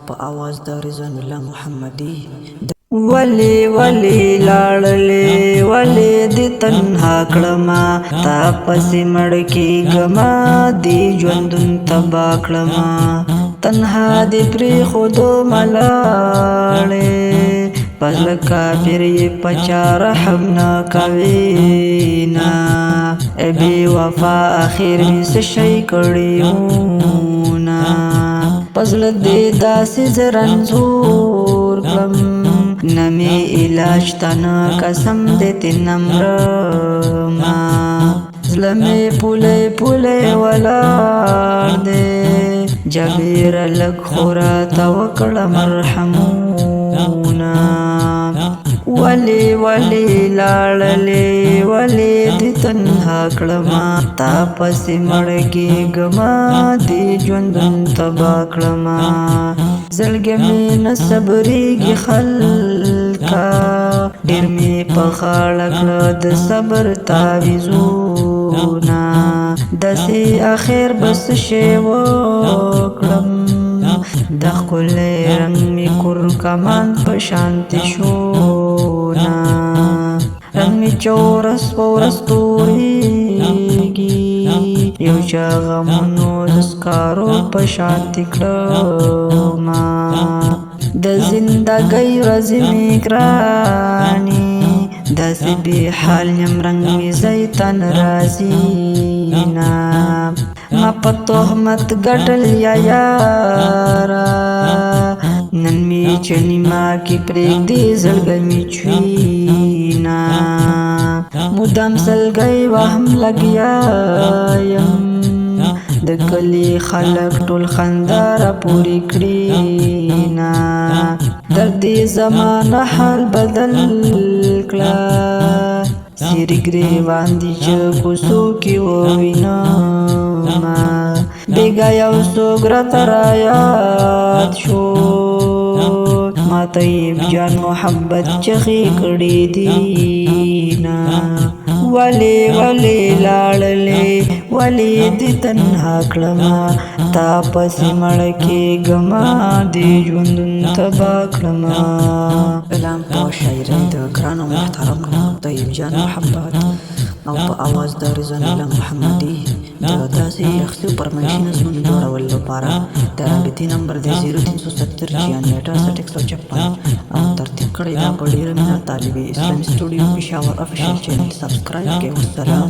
په आवाज د رضوان الله محمدي ولی ولی لاړلې ولی د تنها کړما تا پسې مړ کېږما دی ژوندون تبا کړما تنها دې پرېښودو ملاړې پس له کافر یې په چا رحم نه کوینه ای بې وفا اخر مې څه شی کړي وونه پس له دې داسې زه رنځور کړم نمی علاج تنا قسم دیتی نمرما زلمی پولی پولی ولار دے جبیر لگ خورا وکڑ مرحمونا ولی ولی لاړلې ولی دی تنها کړما تا پسې مړګي ګما دی ژوندون تبا کړما زړګې مې نه صبرېږي خلکا ډېر مې په غاړه کړه د صبر تعویذونه داسې اخر به څه شی وکړم د ښکلی رنګ مې کور کمان په شانتې شونا رنګ مې چورس په ورځ تورېږي یو چا غمونو د سکارو په شانتې کړما د زندګۍ ورځې مې ګرانې داسې بې حال یم رنګ مې زیتن راځي نه ما په تهمت ګټل یا یارا نن مې چنې ما کې پرېږدې زړګی مې چوینا مدام سلګی وهم لګیا یم د کلي خلک ټول خندا راپورې کړي نه درد زمانه حال بدل کړه سیری ګریوان دي چې کوڅو کې ووینما بېګا یو څوک راته رایاد شو ما طیب جان محبت چغې کړې دینه ولی ولی لاړلې ولی دې تنها کړما تا پسې مړ کېږما دې ژوندون تبا کړما کلام په شاعرۍ د ګران او محترم طیب جان محبت او په आवाज د رضوان الله محمدي د داسې شخصي فرمایشي نظمونو جوړولو لپاره د رابطې نمبر دی 0370966156 او ترتیب کړی دا په ډېره مینه طالب اسلامي سټوډیو پېښور افیشیل چینل سبسکرایب کړئ. والسلام.